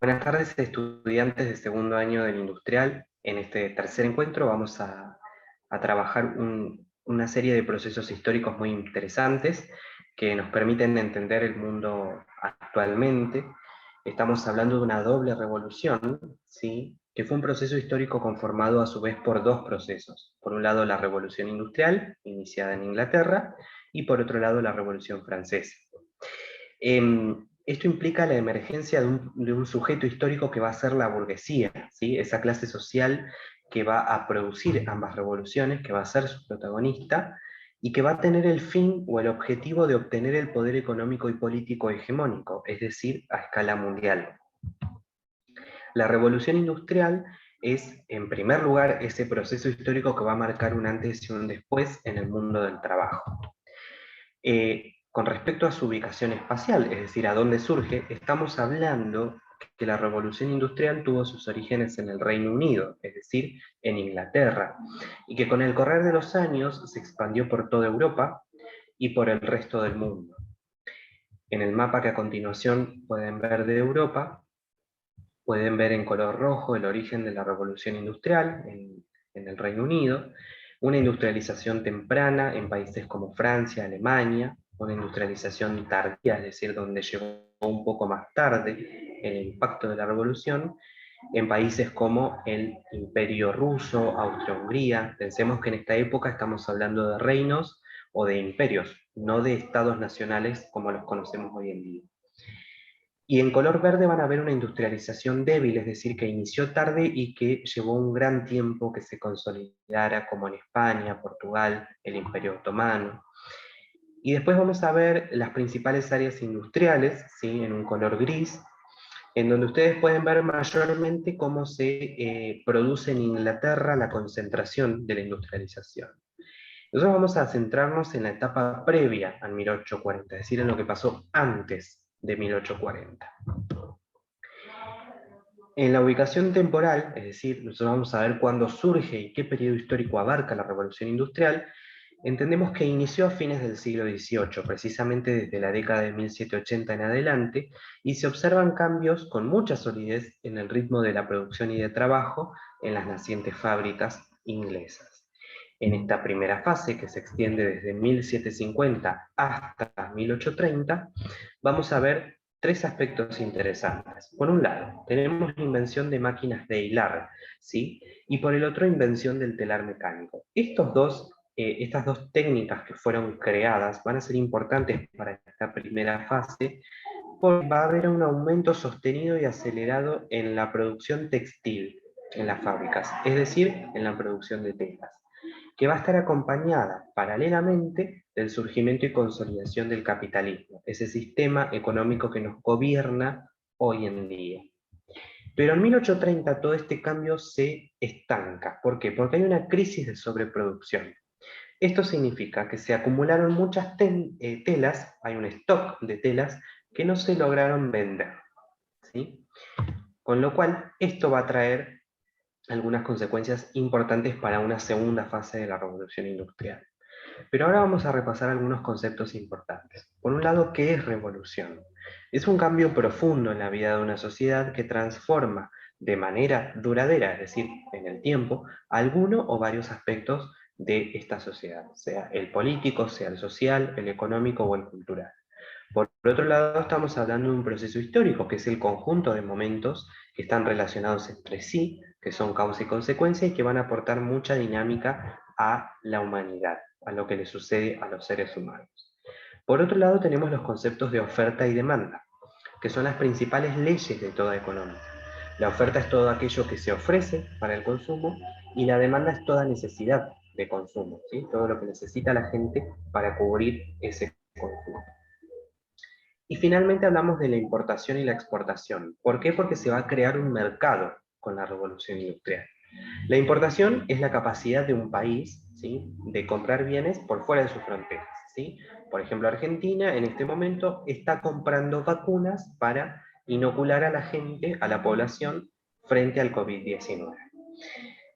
Buenas tardes, estudiantes de segundo año del Industrial. En este tercer encuentro vamos a trabajar una serie de procesos históricos muy interesantes que nos permiten entender el mundo actualmente. Estamos hablando de una doble revolución, ¿sí? Que fue un proceso histórico conformado a su vez por dos procesos. Por un lado, la Revolución Industrial, iniciada en Inglaterra, y por otro lado, la Revolución Francesa. Esto implica la emergencia de un sujeto histórico que va a ser la burguesía, ¿sí? Esa clase social que va a producir ambas revoluciones, que va a ser su protagonista, y que va a tener el fin o el objetivo de obtener el poder económico y político hegemónico, es decir, a escala mundial. La revolución industrial es, en primer lugar, ese proceso histórico que va a marcar un antes y un después en el mundo del trabajo. Con respecto a su ubicación espacial, es decir, a dónde surge, estamos hablando que la revolución industrial tuvo sus orígenes en el Reino Unido, es decir, en Inglaterra, y que con el correr de los años se expandió por toda Europa y por el resto del mundo. En el mapa que a continuación pueden ver de Europa, pueden ver en color rojo el origen de la revolución industrial en el Reino Unido, una industrialización temprana en países como Francia, Alemania, una industrialización tardía, es decir, donde llegó un poco más tarde el impacto de la revolución, en países como el Imperio Ruso, Austria-Hungría. Pensemos que en esta época estamos hablando de reinos o de imperios, no de estados nacionales como los conocemos hoy en día. Y en color verde van a ver una industrialización débil, es decir, que inició tarde y que llevó un gran tiempo que se consolidara, como en España, Portugal, el Imperio Otomano. Y después vamos a ver las principales áreas industriales, ¿sí? En un color gris, en donde ustedes pueden ver mayormente cómo se produce en Inglaterra la concentración de la industrialización. Nosotros vamos a centrarnos en la etapa previa al 1840, es decir, en lo que pasó antes de 1840. En la ubicación temporal, es decir, nosotros vamos a ver cuándo surge y qué periodo histórico abarca la revolución industrial, entendemos que inició a fines del siglo XVIII, precisamente desde la década de 1780 en adelante, y se observan cambios con mucha solidez en el ritmo de la producción y de trabajo en las nacientes fábricas inglesas. En esta primera fase, que se extiende desde 1750 hasta 1830, vamos a ver tres aspectos interesantes. Por un lado, tenemos la invención de máquinas de hilar, ¿sí? Y por el otro, invención del telar mecánico. Estas dos técnicas que fueron creadas van a ser importantes para esta primera fase, porque va a haber un aumento sostenido y acelerado en la producción textil en las fábricas, es decir, en la producción de telas, que va a estar acompañada paralelamente del surgimiento y consolidación del capitalismo, ese sistema económico que nos gobierna hoy en día. Pero en 1830 todo este cambio se estanca. ¿Por qué? Porque hay una crisis de sobreproducción. Esto significa que se acumularon muchas telas, hay un stock de telas que no se lograron vender, ¿sí? Con lo cual, esto va a traer algunas consecuencias importantes para una segunda fase de la revolución industrial. Pero ahora vamos a repasar algunos conceptos importantes. Por un lado, ¿qué es revolución? Es un cambio profundo en la vida de una sociedad que transforma de manera duradera, es decir, en el tiempo, alguno o varios aspectos de esta sociedad, sea el político, sea el social, el económico o el cultural. Por otro lado, estamos hablando de un proceso histórico, que es el conjunto de momentos que están relacionados entre sí, que son causa y consecuencia y que van a aportar mucha dinámica a la humanidad, a lo que le sucede a los seres humanos. Por otro lado, tenemos los conceptos de oferta y demanda, que son las principales leyes de toda economía. La oferta es todo aquello que se ofrece para el consumo y la demanda es toda necesidad de consumo, ¿sí? Todo lo que necesita la gente para cubrir ese consumo. Y finalmente hablamos de la importación y la exportación. ¿Por qué? Porque se va a crear un mercado con la revolución industrial. La importación es la capacidad de un país, ¿sí?, de comprar bienes por fuera de sus fronteras, ¿sí? Por ejemplo, Argentina en este momento está comprando vacunas para inocular a la gente, a la población, frente al COVID-19.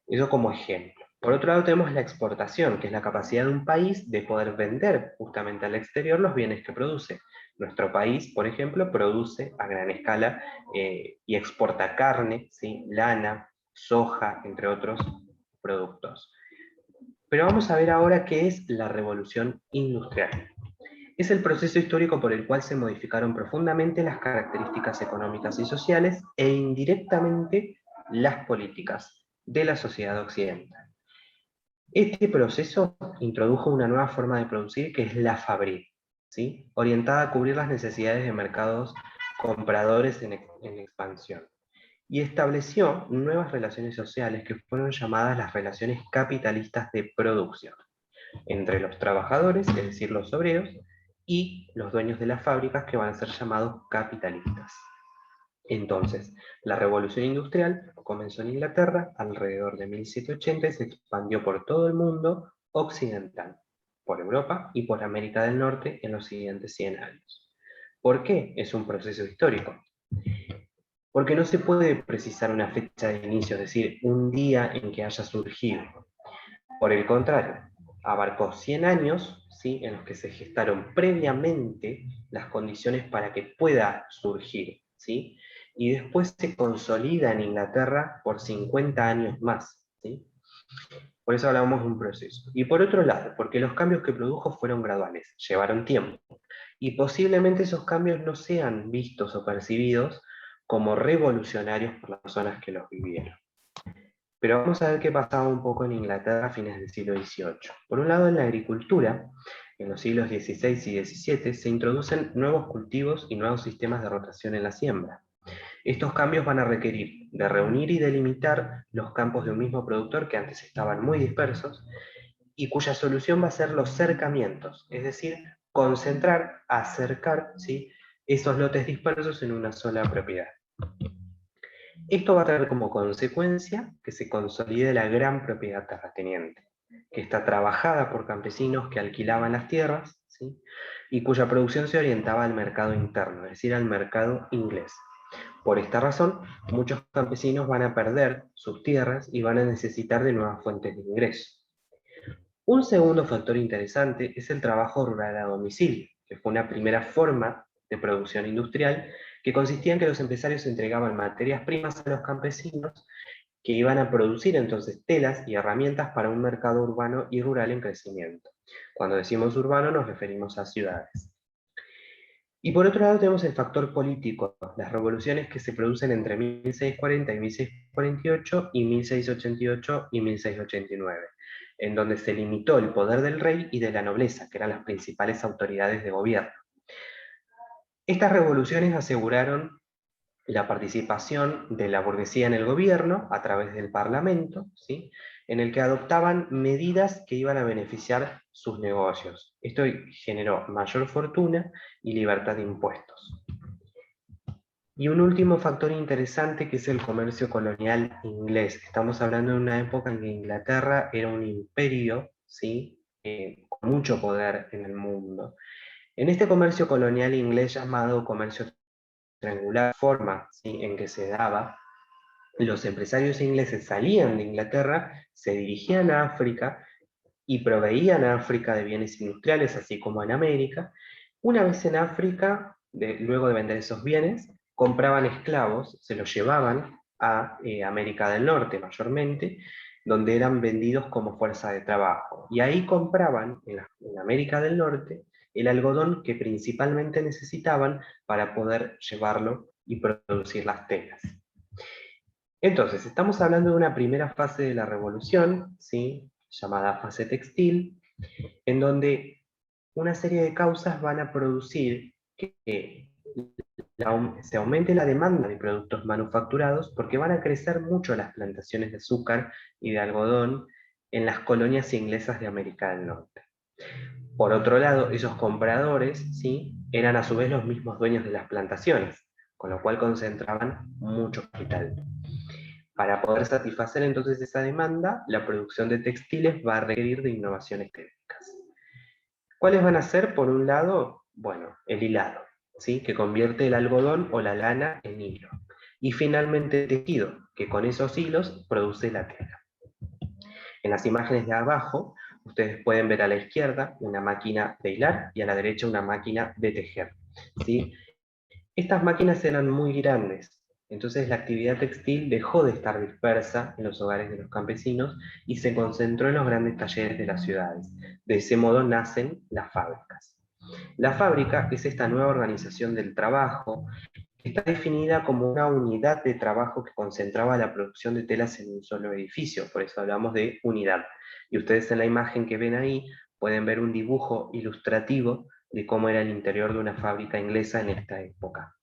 Eso como ejemplo. Por otro lado tenemos la exportación, que es la capacidad de un país de poder vender justamente al exterior los bienes que produce. Nuestro país, por ejemplo, produce a gran escala y exporta carne, ¿sí? Lana, soja, entre otros productos. Pero vamos a ver ahora qué es la revolución industrial. Es el proceso histórico por el cual se modificaron profundamente las características económicas y sociales e indirectamente las políticas de la sociedad occidental. Este proceso introdujo una nueva forma de producir que es la fabric, ¿sí? Orientada a cubrir las necesidades de mercados compradores en expansión. Y estableció nuevas relaciones sociales que fueron llamadas las relaciones capitalistas de producción entre los trabajadores, es decir, los obreros, y los dueños de las fábricas que van a ser llamados capitalistas. Entonces, la revolución industrial comenzó en Inglaterra alrededor de 1780 y se expandió por todo el mundo occidental, por Europa y por América del Norte en los siguientes 100 años. ¿Por qué es un proceso histórico? Porque no se puede precisar una fecha de inicio, es decir, un día en que haya surgido. Por el contrario, abarcó 100 años, ¿sí?, en los que se gestaron previamente las condiciones para que pueda surgir, ¿sí? Y después se consolida en Inglaterra por 50 años más, ¿sí? Por eso hablamos de un proceso. Y por otro lado, porque los cambios que produjo fueron graduales, llevaron tiempo. Y posiblemente esos cambios no sean vistos o percibidos como revolucionarios por las personas que los vivieron. Pero vamos a ver qué pasaba un poco en Inglaterra a fines del siglo XVIII. Por un lado, en la agricultura, en los siglos XVI y XVII, se introducen nuevos cultivos y nuevos sistemas de rotación en la siembra. Estos cambios van a requerir de reunir y delimitar los campos de un mismo productor que antes estaban muy dispersos y cuya solución va a ser los cercamientos, es decir, concentrar, acercar, ¿sí?, esos lotes dispersos en una sola propiedad. Esto va a traer como consecuencia que se consolide la gran propiedad terrateniente, que está trabajada por campesinos que alquilaban las tierras, ¿sí?, y cuya producción se orientaba al mercado interno, es decir, al mercado inglés. Por esta razón, muchos campesinos van a perder sus tierras y van a necesitar de nuevas fuentes de ingreso. Un segundo factor interesante es el trabajo rural a domicilio, que fue una primera forma de producción industrial que consistía en que los empresarios entregaban materias primas a los campesinos que iban a producir entonces telas y herramientas para un mercado urbano y rural en crecimiento. Cuando decimos urbano nos referimos a ciudades. Y por otro lado tenemos el factor político, las revoluciones que se producen entre 1640 y 1648 y 1688 y 1689, en donde se limitó el poder del rey y de la nobleza, que eran las principales autoridades de gobierno. Estas revoluciones aseguraron la participación de la burguesía en el gobierno a través del parlamento, ¿sí?, en el que adoptaban medidas que iban a beneficiar sus negocios. Esto generó mayor fortuna y libertad de impuestos. Y un último factor interesante que es el comercio colonial inglés. Estamos hablando de una época en que Inglaterra era un imperio, ¿sí?, con mucho poder en el mundo. En este comercio colonial inglés llamado comercio triangular, forma, ¿sí?, en que se daba, los empresarios ingleses salían de Inglaterra, se dirigían a África y proveían a África de bienes industriales, así como en América. Una vez en África, luego de vender esos bienes, compraban esclavos, se los llevaban a América del Norte mayormente, donde eran vendidos como fuerza de trabajo. Y ahí compraban, en América del Norte, el algodón que principalmente necesitaban para poder llevarlo y producir las telas. Entonces, estamos hablando de una primera fase de la revolución, ¿sí?, llamada fase textil, en donde una serie de causas van a producir que se aumente la demanda de productos manufacturados porque van a crecer mucho las plantaciones de azúcar y de algodón en las colonias inglesas de América del Norte. Por otro lado, esos compradores, ¿sí?, eran a su vez los mismos dueños de las plantaciones, con lo cual concentraban mucho capital. Para poder satisfacer entonces esa demanda, la producción de textiles va a requerir de innovaciones técnicas. ¿Cuáles van a ser? Por un lado, bueno, el hilado, ¿sí?, que convierte el algodón o la lana en hilo. Y finalmente el tejido, que con esos hilos produce la tela. En las imágenes de abajo, ustedes pueden ver a la izquierda una máquina de hilar y a la derecha una máquina de tejer. ¿sí? Estas máquinas eran muy grandes, entonces la actividad textil dejó de estar dispersa en los hogares de los campesinos y se concentró en los grandes talleres de las ciudades. De ese modo nacen las fábricas. La fábrica es esta nueva organización del trabajo que está definida como una unidad de trabajo que concentraba la producción de telas en un solo edificio, por eso hablamos de unidad. Y ustedes en la imagen que ven ahí pueden ver un dibujo ilustrativo de cómo era el interior de una fábrica inglesa en esta época.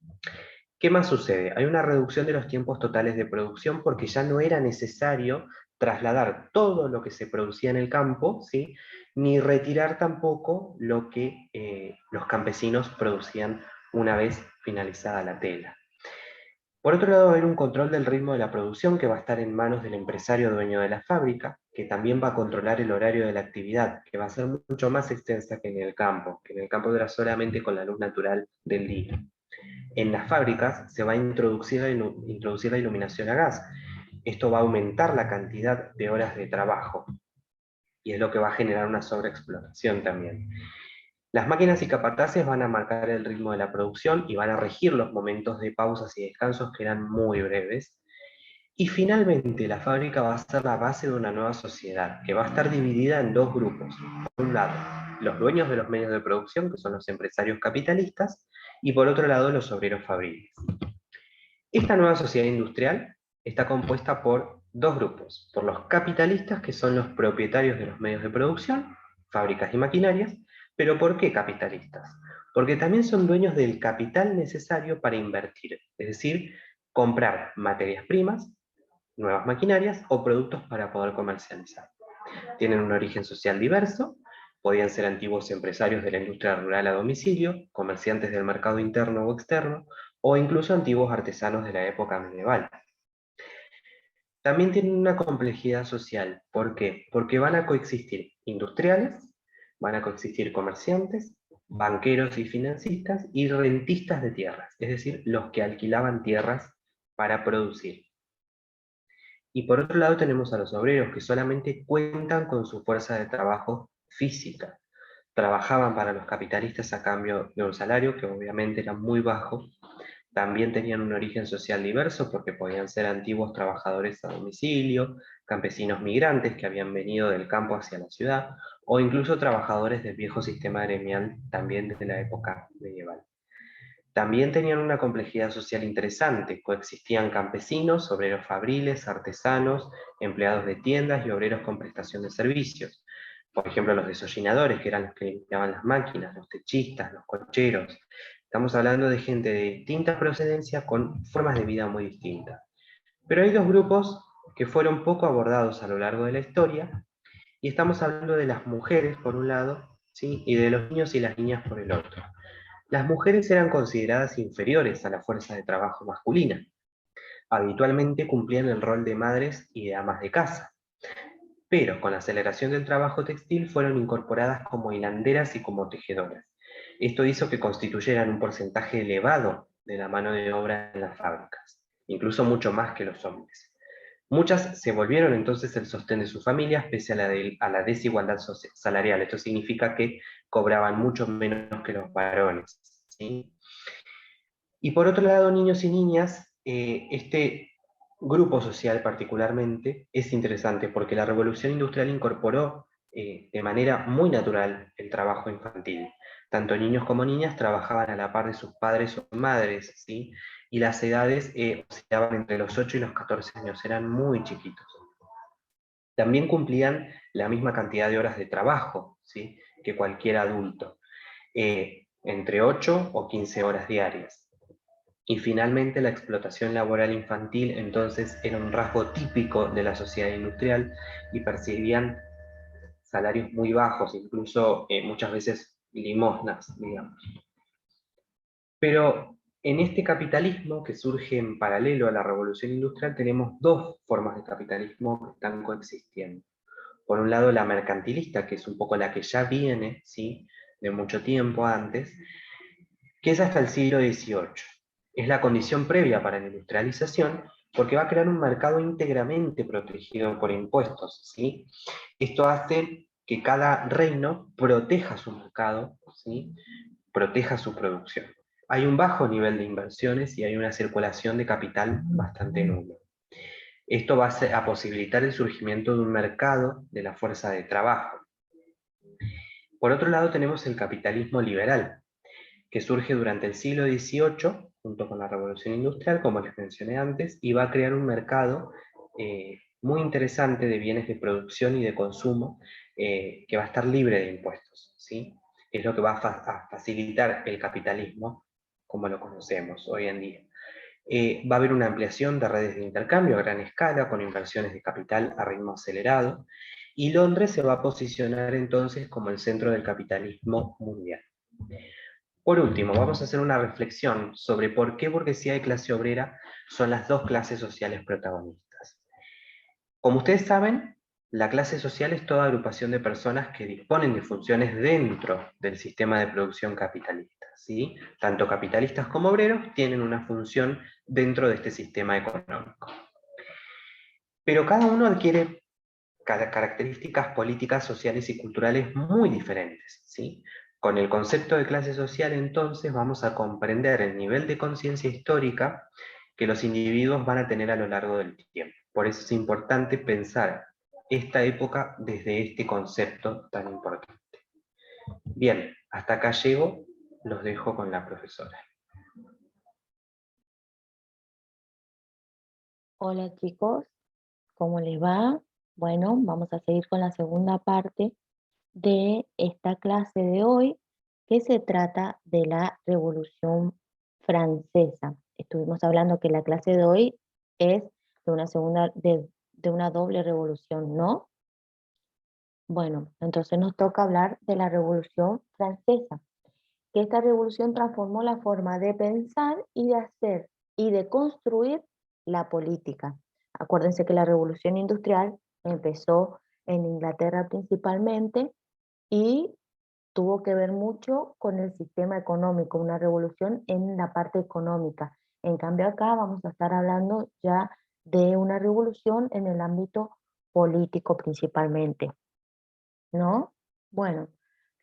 ¿Qué más sucede? Hay una reducción de los tiempos totales de producción porque ya no era necesario trasladar todo lo que se producía en el campo, ¿sí? Ni retirar tampoco lo que los campesinos producían una vez finalizada la tela. Por otro lado, va a haber un control del ritmo de la producción que va a estar en manos del empresario dueño de la fábrica, que también va a controlar el horario de la actividad, que va a ser mucho más extensa que en el campo, que en el campo era solamente con la luz natural del día. En las fábricas se va a introducir la iluminación a gas. Esto va a aumentar la cantidad de horas de trabajo y es lo que va a generar una sobreexplotación también. Las máquinas y capataces van a marcar el ritmo de la producción y van a regir los momentos de pausas y descansos que eran muy breves. Y finalmente la fábrica va a ser la base de una nueva sociedad que va a estar dividida en dos grupos. Por un lado, los dueños de los medios de producción, que son los empresarios capitalistas, y por otro lado, los obreros fabriles. Esta nueva sociedad industrial está compuesta por dos grupos, por los capitalistas, que son los propietarios de los medios de producción, fábricas y maquinarias, pero ¿por qué capitalistas? Porque también son dueños del capital necesario para invertir, es decir, comprar materias primas, nuevas maquinarias o productos para poder comercializar. Tienen un origen social diverso, podían ser antiguos empresarios de la industria rural a domicilio, comerciantes del mercado interno o externo, o incluso antiguos artesanos de la época medieval. También tienen una complejidad social. ¿Por qué? Porque van a coexistir industriales, van a coexistir comerciantes, banqueros y financistas y rentistas de tierras, es decir, los que alquilaban tierras para producir. Y por otro lado tenemos a los obreros que solamente cuentan con su fuerza de trabajo física. Trabajaban para los capitalistas a cambio de un salario que obviamente era muy bajo. También tenían un origen social diverso porque podían ser antiguos trabajadores a domicilio, campesinos migrantes que habían venido del campo hacia la ciudad, o incluso trabajadores del viejo sistema gremial también desde la época medieval. También tenían una complejidad social interesante, coexistían campesinos, obreros fabriles, artesanos, empleados de tiendas y obreros con prestación de servicios. Por ejemplo, los desollinadores, que eran los que limpiaban las máquinas, los techistas, los cocheros. Estamos hablando de gente de distinta procedencia con formas de vida muy distintas. Pero hay dos grupos que fueron poco abordados a lo largo de la historia, y estamos hablando de las mujeres por un lado, ¿sí? Y de los niños y las niñas por el otro. Las mujeres eran consideradas inferiores a la fuerza de trabajo masculina. Habitualmente cumplían el rol de madres y de amas de casa, pero con la aceleración del trabajo textil fueron incorporadas como hilanderas y como tejedoras. Esto hizo que constituyeran un porcentaje elevado de la mano de obra en las fábricas, incluso mucho más que los hombres. Muchas se volvieron entonces el sostén de sus familias pese a la desigualdad salarial. Esto significa que cobraban mucho menos que los varones, ¿sí? Y por otro lado, niños y niñas, este grupo social particularmente es interesante porque la revolución industrial incorporó de manera muy natural el trabajo infantil. Tanto niños como niñas trabajaban a la par de sus padres o madres, ¿sí? Y las edades oscilaban entre los 8 y los 14 años, eran muy chiquitos. También cumplían la misma cantidad de horas de trabajo, ¿sí? Que cualquier adulto, entre 8 o 15 horas diarias. Y finalmente la explotación laboral infantil entonces era un rasgo típico de la sociedad industrial y percibían salarios muy bajos, incluso muchas veces limosnas, digamos. Pero en este capitalismo que surge en paralelo a la revolución industrial tenemos dos formas de capitalismo que están coexistiendo. Por un lado la mercantilista, que es un poco la que ya viene, ¿sí? De mucho tiempo antes, que es hasta el siglo XVIII. Es la condición previa para la industrialización porque va a crear un mercado íntegramente protegido por impuestos, ¿sí? Esto hace que cada reino proteja su mercado, ¿sí? Proteja su producción. hay un bajo nivel de inversiones y hay una circulación de capital bastante nula. Esto va a posibilitar el surgimiento de un mercado de la fuerza de trabajo. Por otro lado tenemos el capitalismo liberal, que surge durante el siglo XVIII, junto con la Revolución Industrial, como les mencioné antes, y va a crear un mercado muy interesante de bienes de producción y de consumo que va a estar libre de impuestos, ¿sí? Es lo que va a facilitar el capitalismo como lo conocemos hoy en día. Va a haber una ampliación de redes de intercambio a gran escala, con inversiones de capital a ritmo acelerado, y Londres se va a posicionar entonces como el centro del capitalismo mundial. Por último, vamos a hacer una reflexión sobre por qué burguesía y clase obrera son las dos clases sociales protagonistas. Como ustedes saben, la clase social es toda agrupación de personas que disponen de funciones dentro del sistema de producción capitalista, ¿sí? Tanto capitalistas como obreros tienen una función dentro de este sistema económico. Pero cada uno adquiere características políticas, sociales y culturales muy diferentes, ¿sí? Con el concepto de clase social, entonces, vamos a comprender el nivel de conciencia histórica que los individuos van a tener a lo largo del tiempo. Por eso es importante pensar esta época desde este concepto tan importante. Bien, hasta acá llego, los dejo con la profesora. Hola chicos, ¿cómo les va? Bueno, vamos a seguir con la segunda parte de esta clase de hoy, que se trata de la Revolución Francesa. Estuvimos hablando que la clase de hoy es de una doble revolución, ¿no? Bueno, entonces nos toca hablar de la Revolución Francesa, que esta revolución transformó la forma de pensar y de hacer y de construir la política. Acuérdense que la revolución industrial empezó en Inglaterra principalmente y tuvo que ver mucho con el sistema económico, una revolución en la parte económica. En cambio acá vamos a estar hablando ya de una revolución en el ámbito político principalmente, ¿no? Bueno,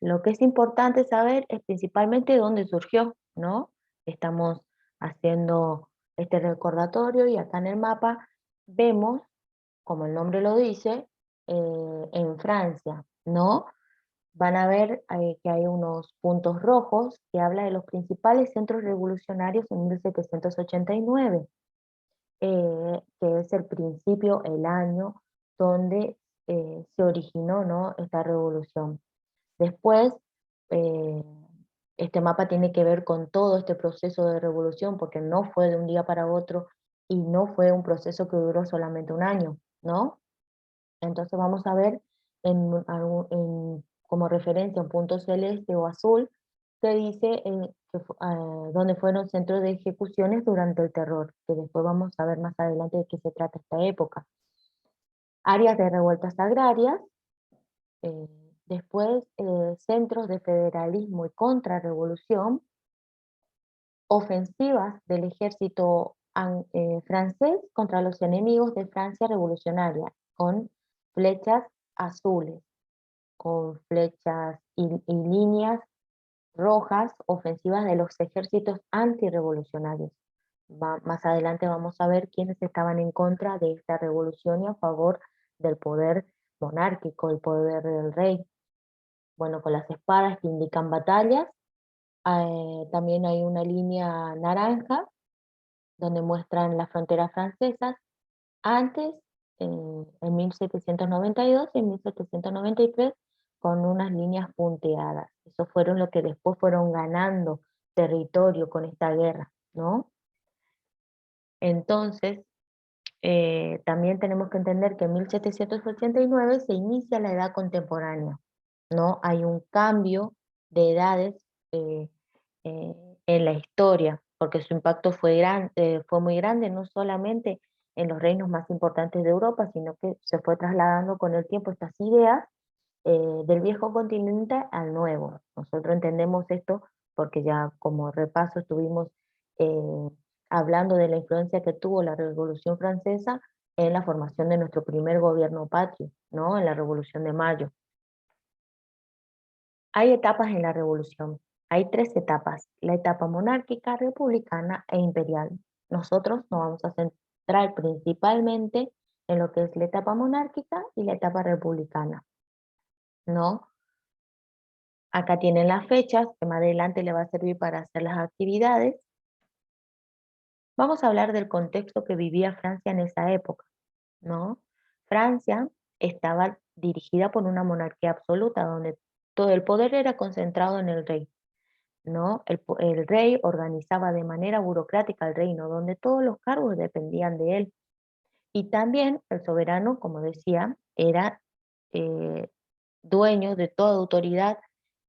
lo que es importante saber es principalmente dónde surgió, ¿no? Estamos haciendo este recordatorio y acá en el mapa vemos, como el nombre lo dice, en Francia, ¿no? Van a ver que hay unos puntos rojos que habla de los principales centros revolucionarios en 1789, que es el principio, el año donde se originó, ¿no?, esta revolución. Después, eh, este mapa tiene que ver con todo este proceso de revolución, porque no fue de un día para otro y no fue un proceso que duró solamente un año, ¿no? Entonces vamos a ver como referencia un punto celeste o azul que dice dónde fueron centros de ejecuciones durante el terror, que después vamos a ver más adelante de qué se trata esta época. Áreas de revueltas agrarias, eh, después centros de federalismo y contrarrevolución, ofensivas del ejército francés contra los enemigos de Francia revolucionaria, con flechas azules, con flechas y líneas rojas, ofensivas de los ejércitos antirrevolucionarios. Más adelante vamos a ver quiénes estaban en contra de esta revolución y a favor del poder monárquico, el poder del rey. Bueno, con las espadas que indican batallas. También hay una línea naranja donde muestran las fronteras francesas antes, en 1792 y en 1793, con unas líneas punteadas. Eso fueron lo que después fueron ganando territorio con esta guerra, ¿no? Entonces, también tenemos que entender que en 1789 se inicia la edad contemporánea, ¿no? Hay un cambio de edades eh, eh, en la historia, porque su impacto fue muy grande, no solamente en los reinos más importantes de Europa, sino que se fue trasladando con el tiempo estas ideas del viejo continente al nuevo. Nosotros entendemos esto porque ya como repaso estuvimos eh, hablando de la influencia que tuvo la Revolución Francesa en la formación de nuestro primer gobierno patrio, ¿no?, en la Revolución de Mayo. Hay etapas en la revolución. Hay tres etapas: la etapa monárquica, republicana e imperial. Nosotros nos vamos a centrar principalmente en lo que es la etapa monárquica y la etapa republicana, ¿no? Acá tienen las fechas, que más adelante le va a servir para hacer las actividades. Vamos a hablar del contexto que vivía Francia en esa época, ¿no? Francia estaba dirigida por una monarquía absoluta, donde todo el poder era concentrado en el rey, ¿no? El rey organizaba de manera burocrática el reino, donde todos los cargos dependían de él. Y también el soberano, como decía, era eh, dueño de toda autoridad,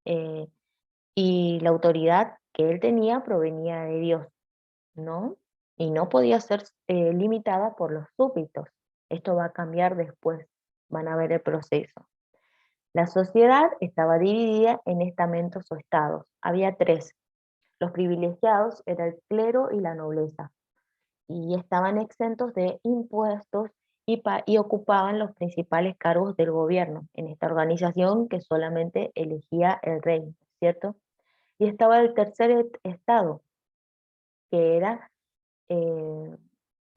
eh, y la autoridad que él tenía provenía de Dios, ¿no? Y no podía ser limitada por los súbditos. Esto va a cambiar después, van a ver el proceso. La sociedad estaba dividida en estamentos o estados. Había tres. Los privilegiados era el clero y la nobleza, y estaban exentos de impuestos y ocupaban los principales cargos del gobierno en esta organización que solamente elegía el rey, ¿cierto? Y estaba el tercer estado, que era eh,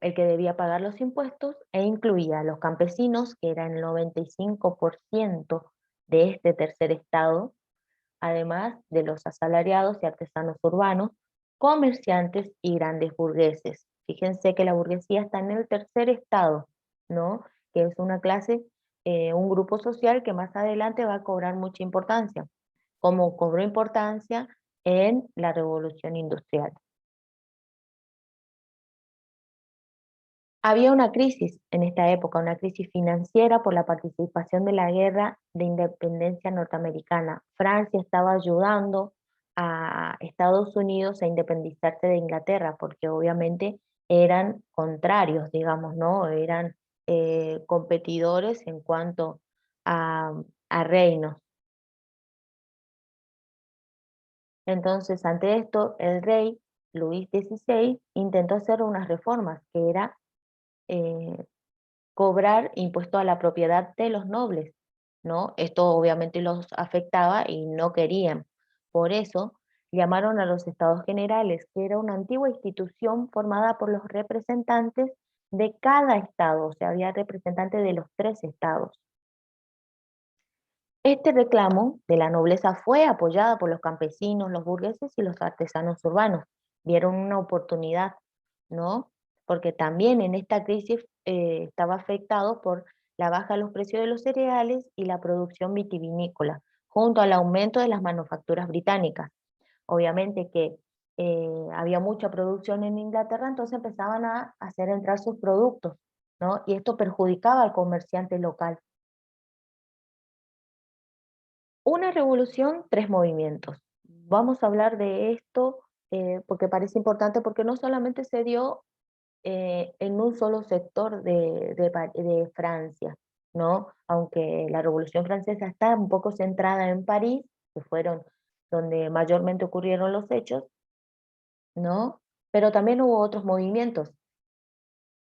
el que debía pagar los impuestos e incluía a los campesinos, que eran el 95% de este tercer estado, además de los asalariados y artesanos urbanos, comerciantes y grandes burgueses. Fíjense que la burguesía está en el tercer estado, ¿no? Que es una clase, un grupo social que más adelante va a cobrar mucha importancia, como cobró importancia en la Revolución Industrial. Había una crisis en esta época, una crisis financiera por la participación de la guerra de independencia norteamericana. Francia estaba ayudando a Estados Unidos a independizarse de Inglaterra, porque obviamente eran contrarios, digamos, ¿no? Eran competidores en cuanto a, a reinos. Entonces, ante esto, el rey Luis XVI intentó hacer unas reformas, que era eh, cobrar impuesto a la propiedad de los nobles, ¿no? Esto obviamente los afectaba y no querían. Por eso llamaron a los Estados Generales, que era una antigua institución formada por los representantes de cada estado, o sea, había representantes de los tres estados. Este reclamo de la nobleza fue apoyada por los campesinos, los burgueses y los artesanos urbanos. Vieron una oportunidad, ¿no? Porque también en esta crisis estaba afectado por la baja de los precios de los cereales y la producción vitivinícola, junto al aumento de las manufacturas británicas. Obviamente que había mucha producción en Inglaterra, entonces empezaban a hacer entrar sus productos, ¿no? Y esto perjudicaba al comerciante local. Una revolución, tres movimientos. Vamos a hablar de esto porque parece importante, porque no solamente se dio en un solo sector de Francia, ¿no? Aunque la Revolución Francesa está un poco centrada en París, que fueron donde mayormente ocurrieron los hechos, ¿no? Pero también hubo otros movimientos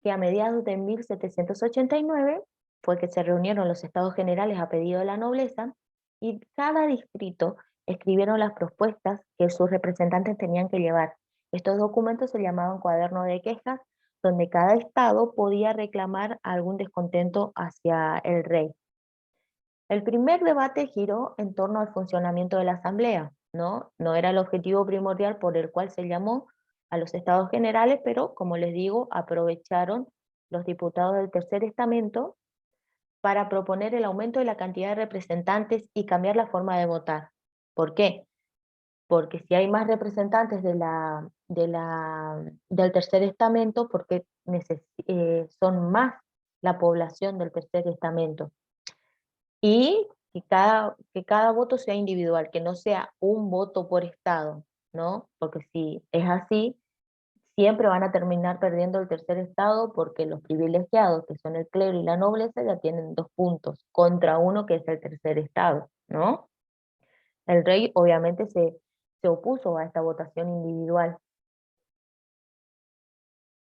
que a mediados de 1789 fue que se reunieron los estados generales a pedido de la nobleza, y cada distrito escribieron las propuestas que sus representantes tenían que llevar. Estos documentos se llamaban cuaderno de quejas, donde cada estado podía reclamar algún descontento hacia el rey. El primer debate giró en torno al funcionamiento de la Asamblea, ¿no? No era el objetivo primordial por el cual se llamó a los estados generales, pero como les digo, aprovecharon los diputados del tercer estamento para proponer el aumento de la cantidad de representantes y cambiar la forma de votar. ¿Por qué? Porque si hay más representantes del tercer estamento, porque son más la población del tercer estamento. Y que cada voto sea individual, que no sea un voto por estado, ¿no? Porque si es así, siempre van a terminar perdiendo el tercer estado, porque los privilegiados, que son el clero y la nobleza, ya tienen 2 puntos contra uno, que es el tercer estado, ¿no? El rey obviamente se opuso a esta votación individual,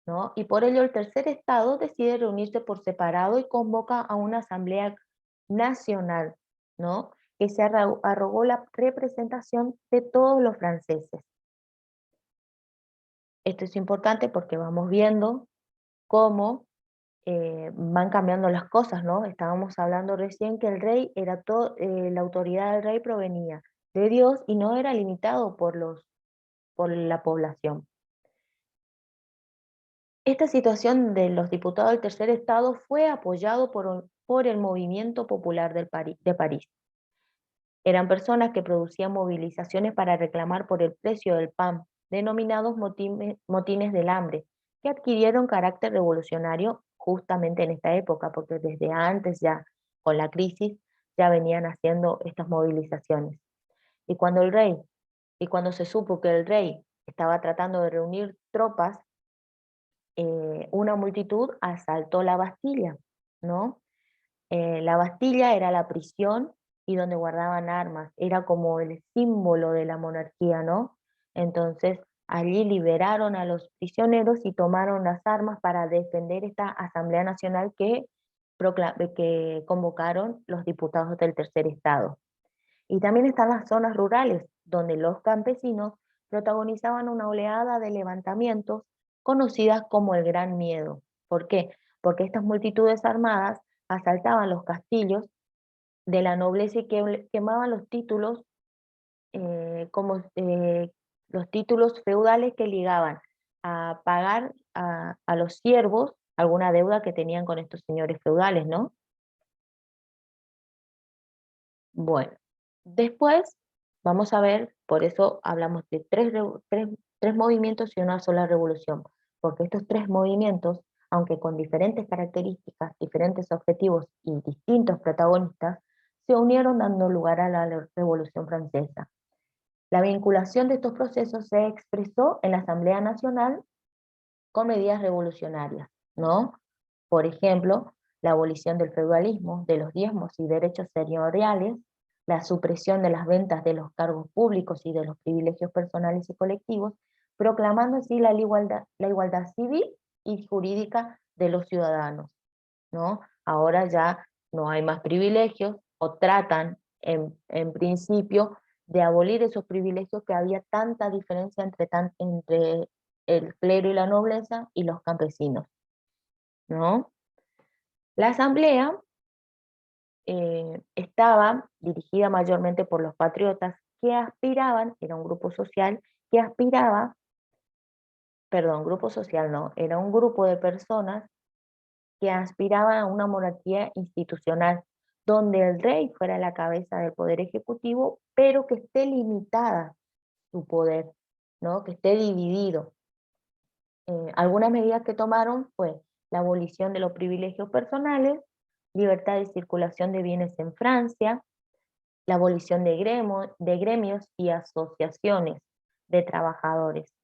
¿no? Y por ello el tercer estado decide reunirse por separado y convoca a una asamblea nacional, ¿no? que se arrogó la representación de todos los franceses. Esto es importante porque vamos viendo cómo van cambiando las cosas, ¿no? Estábamos hablando recién que el rey era todo, la autoridad del rey provenía de Dios y no era limitado por la población. Esta situación de los diputados del tercer estado fue apoyado por el movimiento popular de París. Eran personas que producían movilizaciones para reclamar por el precio del pan, denominados motines del hambre, que adquirieron carácter revolucionario justamente en esta época, porque desde antes ya, con la crisis, ya venían haciendo estas movilizaciones. Y cuando cuando se supo que el rey estaba tratando de reunir tropas, una multitud asaltó la Bastilla, ¿no? La Bastilla era la prisión y donde guardaban armas, era como el símbolo de la monarquía, ¿no? Entonces, allí liberaron a los prisioneros y tomaron las armas para defender esta Asamblea Nacional que convocaron los diputados del tercer estado. Y también están las zonas rurales, donde los campesinos protagonizaban una oleada de levantamientos conocidas como el Gran Miedo. ¿Por qué? Porque estas multitudes armadas asaltaban los castillos de la nobleza y quemaban los títulos, los títulos feudales que ligaban a pagar a los siervos alguna deuda que tenían con estos señores feudales, ¿no? Bueno, después vamos a ver, por eso hablamos de tres movimientos y una sola revolución, porque estos tres movimientos, aunque con diferentes características, diferentes objetivos y distintos protagonistas, se unieron dando lugar a la Revolución Francesa. La vinculación de estos procesos se expresó en la Asamblea Nacional con medidas revolucionarias, ¿no? Por ejemplo, la abolición del feudalismo, de los diezmos y derechos señoriales, la supresión de las ventas de los cargos públicos y de los privilegios personales y colectivos, proclamando así la igualdad civil y jurídica de los ciudadanos, ¿no? Ahora ya no hay más privilegios, o tratan en principio de abolir esos privilegios, que había tanta diferencia entre el clero y la nobleza y los campesinos, ¿no? La asamblea estaba dirigida mayormente por los patriotas que aspiraban, era un grupo social que aspiraba, perdón, grupo social no, era un grupo de personas que aspiraban a una monarquía institucional, donde el rey fuera la cabeza del poder ejecutivo, pero que esté limitada su poder, ¿no? Que esté dividido. Algunas medidas que tomaron fue la abolición de los privilegios personales, libertad de circulación de bienes en Francia, la abolición de gremios y asociaciones de trabajadores.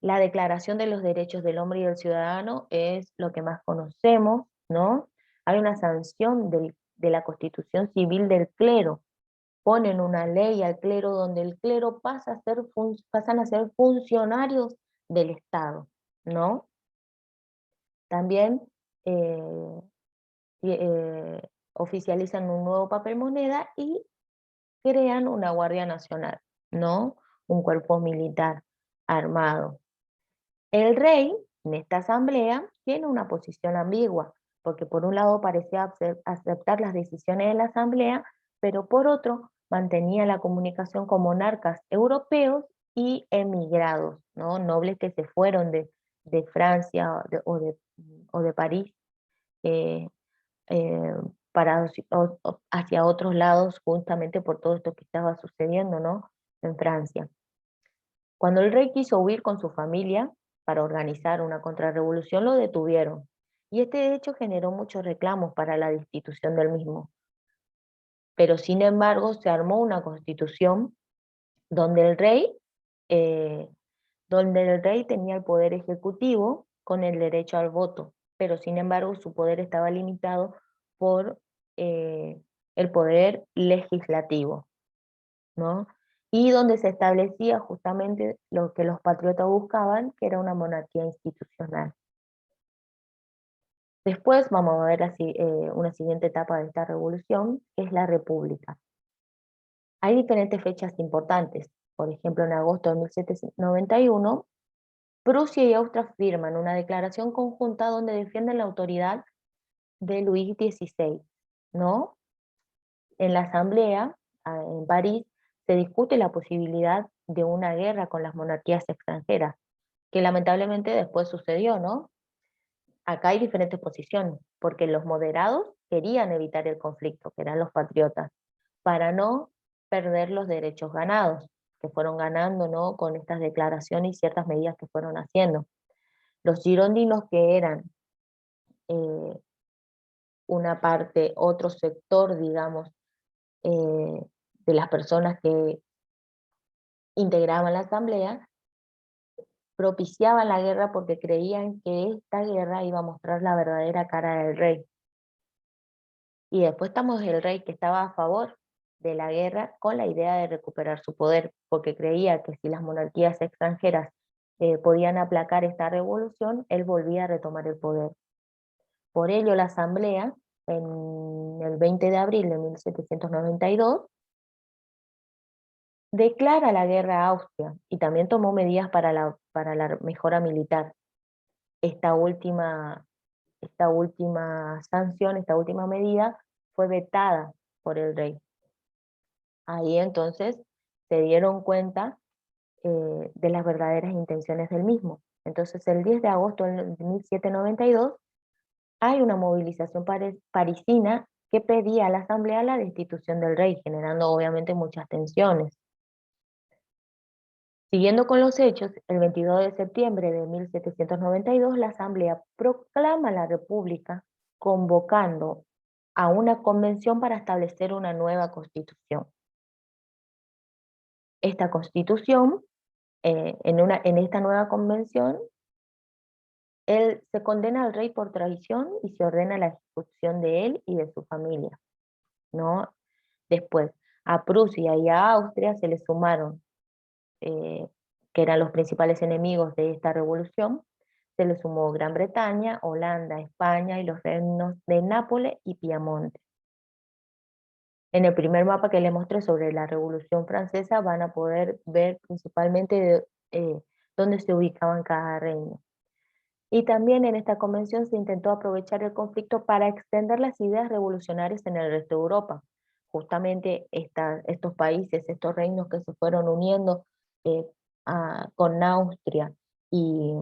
La Declaración de los Derechos del Hombre y del Ciudadano es lo que más conocemos, ¿no? Hay una sanción de la Constitución Civil del clero. Ponen una ley al clero donde el clero pasan a ser funcionarios del Estado, ¿no? También eh, oficializan un nuevo papel moneda y crean una Guardia Nacional, ¿no? Un cuerpo militar armado. El rey, en esta asamblea, tiene una posición ambigua, porque por un lado parecía aceptar las decisiones de la asamblea, pero por otro mantenía la comunicación con monarcas europeos y emigrados, ¿no? Nobles que se fueron de Francia o de París eh, eh, hacia otros lados, justamente por todo esto que estaba sucediendo, ¿no? En Francia. Cuando el rey quiso huir con su familia para organizar una contrarrevolución, lo detuvieron. Y este hecho generó muchos reclamos para la destitución del mismo. Pero sin embargo, se armó una constitución donde el rey, eh, donde el rey tenía el poder ejecutivo con el derecho al voto, pero sin embargo su poder estaba limitado por el poder legislativo, ¿no? Y donde se establecía justamente lo que los patriotas buscaban, que era una monarquía institucional. Después vamos a ver una siguiente etapa de esta revolución, que es la república. Hay diferentes fechas importantes. Por ejemplo, en agosto de 1791, Prusia y Austria firman una declaración conjunta donde defienden la autoridad de Luis XVI, ¿no? En la asamblea, en París, se discute la posibilidad de una guerra con las monarquías extranjeras, que lamentablemente después sucedió, ¿no? Acá hay diferentes posiciones, porque los moderados querían evitar el conflicto, que eran los patriotas, para no perder los derechos ganados, que fueron ganando, ¿no? Con estas declaraciones y ciertas medidas que fueron haciendo. Los girondinos, que eran eh, una parte, otro sector, digamos, eh, de las personas que integraban la asamblea, propiciaban la guerra porque creían que esta guerra iba a mostrar la verdadera cara del rey. Y después estamos el rey que estaba a favor de la guerra con la idea de recuperar su poder, porque creía que si las monarquías extranjeras podían aplacar esta revolución, él volvía a retomar el poder. Por ello, la asamblea, en el 20 de abril de 1792, declara la guerra a Austria y también tomó medidas para la mejora militar. Esta última, esta última sanción, esta última medida, fue vetada por el rey. Ahí entonces se dieron cuenta de las verdaderas intenciones del mismo. Entonces el 10 de agosto de 1792 hay una movilización parisina que pedía a la asamblea la destitución del rey, generando obviamente muchas tensiones. Siguiendo con los hechos, el 22 de septiembre de 1792 la asamblea proclama la república convocando a una convención para establecer una nueva constitución. Esta constitución, en esta nueva convención, él se condena al rey por traición y se ordena la ejecución de él y de su familia, ¿no? Después, a Prusia y a Austria se le sumaron, que eran los principales enemigos de esta revolución, se le sumó Gran Bretaña, Holanda, España y los reinos de Nápoles y Piamonte. En el primer mapa que les mostré sobre la Revolución Francesa van a poder ver principalmente dónde se ubicaban cada reino. Y también en esta convención se intentó aprovechar el conflicto para extender las ideas revolucionarias en el resto de Europa. Justamente estos países, estos reinos que se fueron uniendo eh, con Austria y,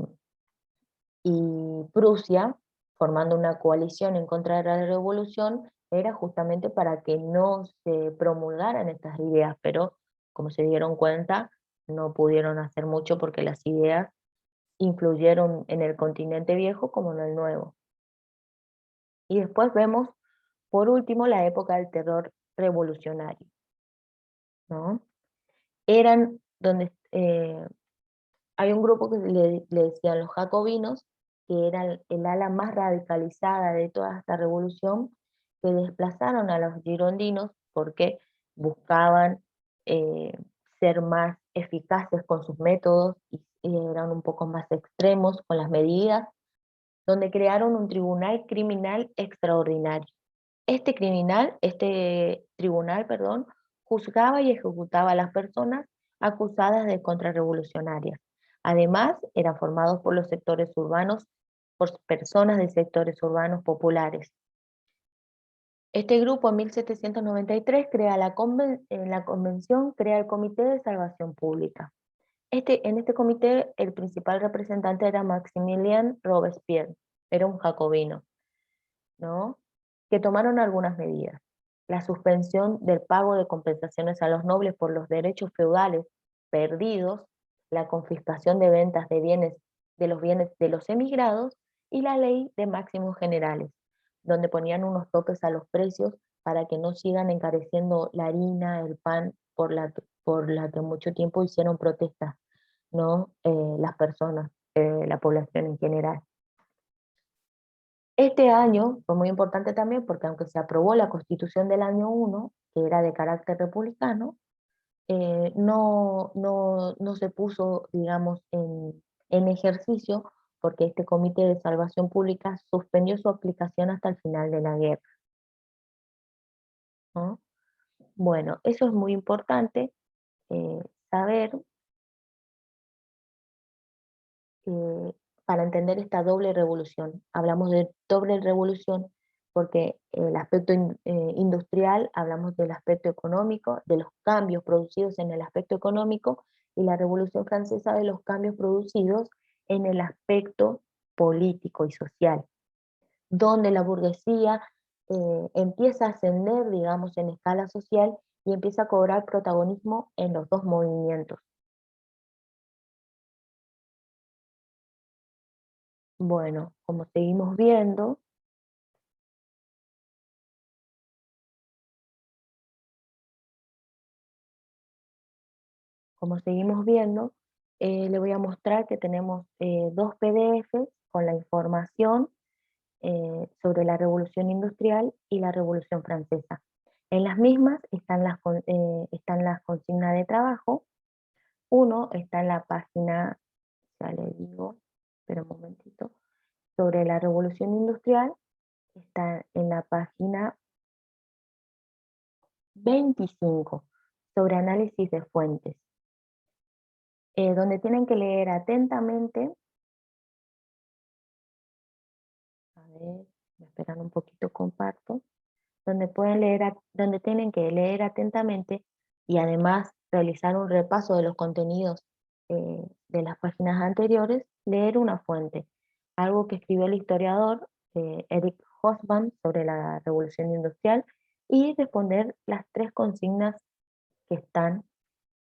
y Prusia, formando una coalición en contra de la revolución, era justamente para que no se promulgaran estas ideas, pero como se dieron cuenta, no pudieron hacer mucho porque las ideas influyeron en el continente viejo como en el nuevo. Y después vemos, por último, la época del terror revolucionario, ¿no? Eran donde hay un grupo que le decían los jacobinos, que eran el ala más radicalizada de toda esta revolución, que desplazaron a los girondinos porque buscaban eh, ser más eficaces con sus métodos y eran un poco más extremos con las medidas, donde crearon un tribunal criminal extraordinario. Este tribunal, perdón, juzgaba y ejecutaba a las personas acusadas de contrarrevolucionarias. Además, eran formados por los sectores urbanos, por personas de sectores urbanos populares. Este grupo en 1793 crea en la convención crea el Comité de Salvación Pública. En este comité el principal representante era Maximilien Robespierre, era un jacobino, ¿no? Que tomaron algunas medidas. La suspensión del pago de compensaciones a los nobles por los derechos feudales perdidos, la confiscación de ventas de bienes de los emigrados y la ley de máximos generales, donde ponían unos topes a los precios para que no sigan encareciendo la harina, el pan, por la que mucho tiempo hicieron protestas, ¿no? Las personas, la población en general. Este año fue muy importante también porque aunque se aprobó la Constitución del año 1, que era de carácter republicano, no se puso, digamos, en ejercicio porque este Comité de Salvación Pública suspendió su aplicación hasta el final de la guerra, ¿no? Bueno, eso es muy importante saber eh, para entender esta doble revolución. Hablamos de doble revolución porque el aspecto industrial, hablamos del aspecto económico, de los cambios producidos en el aspecto económico, y la Revolución Francesa de los cambios producidos en el aspecto político y social, donde la burguesía empieza a ascender, digamos, en escala social y empieza a cobrar protagonismo en los dos movimientos. Bueno, como seguimos viendo, le voy a mostrar que tenemos dos PDFs con la información sobre la Revolución Industrial y la Revolución Francesa. En las mismas están las consignas de trabajo. Uno está en la página, ya le digo, espera un momentito, sobre la Revolución Industrial, está en la página 25, sobre análisis de fuentes, donde tienen que leer atentamente. A ver, me esperan un poquito, comparto. Donde pueden donde tienen que leer atentamente y además realizar un repaso de los contenidos de las páginas anteriores, leer una fuente, algo que escribió el historiador Eric Hobsbawm sobre la Revolución Industrial, y responder las tres consignas que están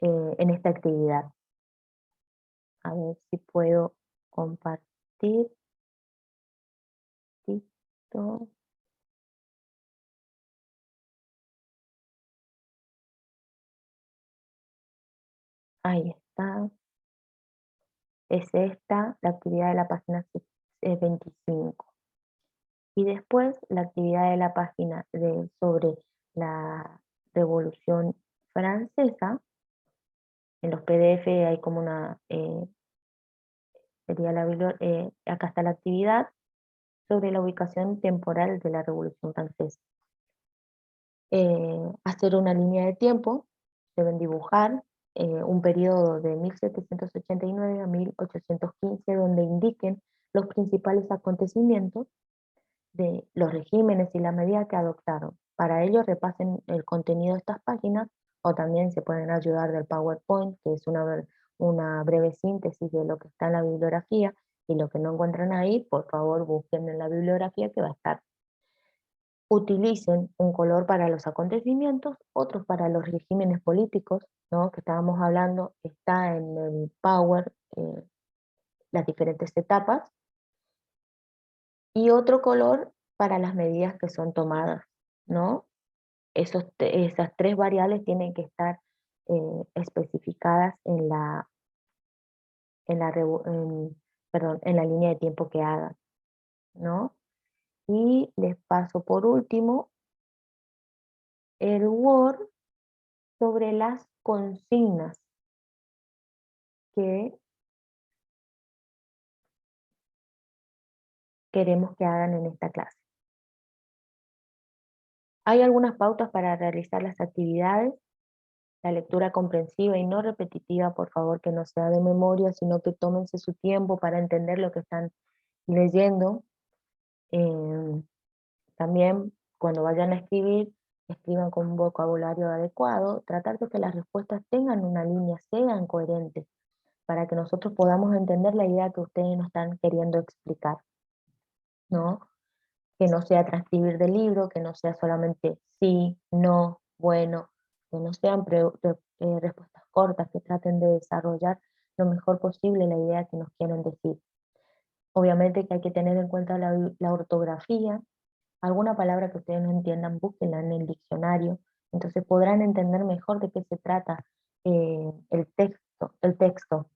en esta actividad. A ver si puedo compartir. Listo. Ahí está. Es esta, la actividad de la página 25. Y después la actividad de la página sobre la Revolución Francesa. En los PDF hay como una, sería acá está la actividad sobre la ubicación temporal de la Revolución Francesa. Hacer una línea de tiempo, deben dibujar un periodo de 1789 a 1815 donde indiquen los principales acontecimientos de los regímenes y la medida que adoptaron. Para ello repasen el contenido de estas páginas, o también se pueden ayudar del PowerPoint, que es una breve síntesis de lo que está en la bibliografía, y lo que no encuentran ahí, por favor busquen en la bibliografía que va a estar. Utilicen un color para los acontecimientos, otros para los regímenes políticos, ¿no? Que estábamos hablando, está en el Power, las diferentes etapas, y otro color para las medidas que son tomadas, ¿no? Esas tres variables tienen que estar especificadas en la, perdón, en la línea de tiempo que hagan, ¿no? Y les paso por último el Word sobre las consignas que queremos que hagan en esta clase. Hay algunas pautas para realizar las actividades. La lectura comprensiva y no repetitiva, por favor, que no sea de memoria, sino que tómense su tiempo para entender lo que están leyendo. También, cuando vayan a escribir, escriban con un vocabulario adecuado, tratar de que las respuestas tengan una línea, sean coherentes, para que nosotros podamos entender la idea que ustedes nos están queriendo explicar, ¿no? Que no sea transcribir del libro, que no sea solamente sí, no, bueno, que no sean respuestas cortas, que traten de desarrollar lo mejor posible la idea que nos quieren decir. Obviamente que hay que tener en cuenta la ortografía. Alguna palabra que ustedes no entiendan, búsquenla en el diccionario, entonces podrán entender mejor de qué se trata el texto.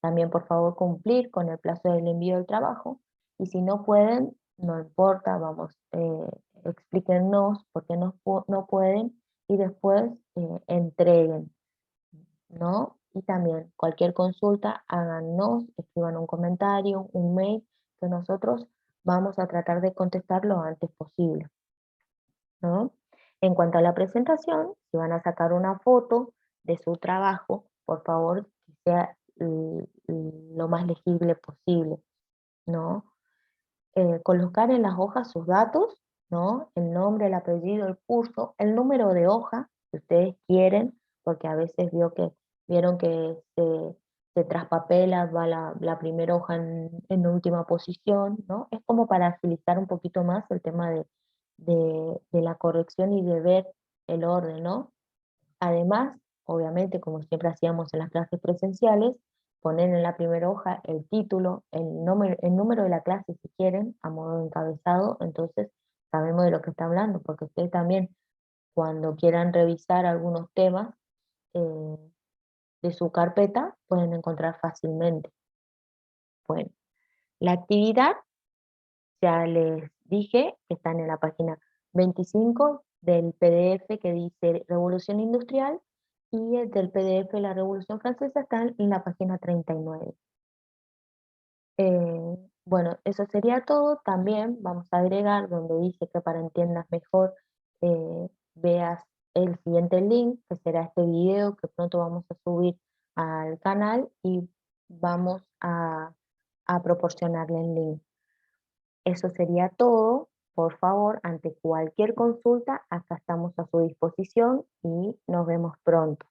También, por favor, cumplir con el plazo del envío del trabajo, y si no pueden, no importa, vamos, explíquennos por qué no pueden, y después entreguen, ¿no? Y también, cualquier consulta, háganos, escriban un comentario, un mail, que nosotros vamos a tratar de contestar lo antes posible, ¿no? En cuanto a la presentación, si van a sacar una foto de su trabajo, por favor, que sea lo más legible posible, ¿no? Colocar en las hojas sus datos, ¿no? El nombre, el apellido, el curso, el número de hoja que ustedes quieren, porque a veces vieron que se traspapela, va la primera hoja en última posición, ¿no? Es como para agilizar un poquito más el tema de la corrección y de ver el orden, ¿no? Además, obviamente, como siempre hacíamos en las clases presenciales, poner en la primera hoja el título, el número de la clase si quieren, a modo de encabezado, entonces sabemos de lo que está hablando, porque ustedes también cuando quieran revisar algunos temas eh, de su carpeta pueden encontrar fácilmente. Bueno, la actividad, ya les dije, que están en la página 25 del PDF que dice Revolución Industrial, y el del PDF La Revolución Francesa están en la página 39. Bueno, eso sería todo. También vamos a agregar donde dice que para entiendas mejor, veas el siguiente link, que será este video que pronto vamos a subir al canal, y vamos a proporcionarle el link. Eso sería todo. Por favor, ante cualquier consulta, acá estamos a su disposición y nos vemos pronto.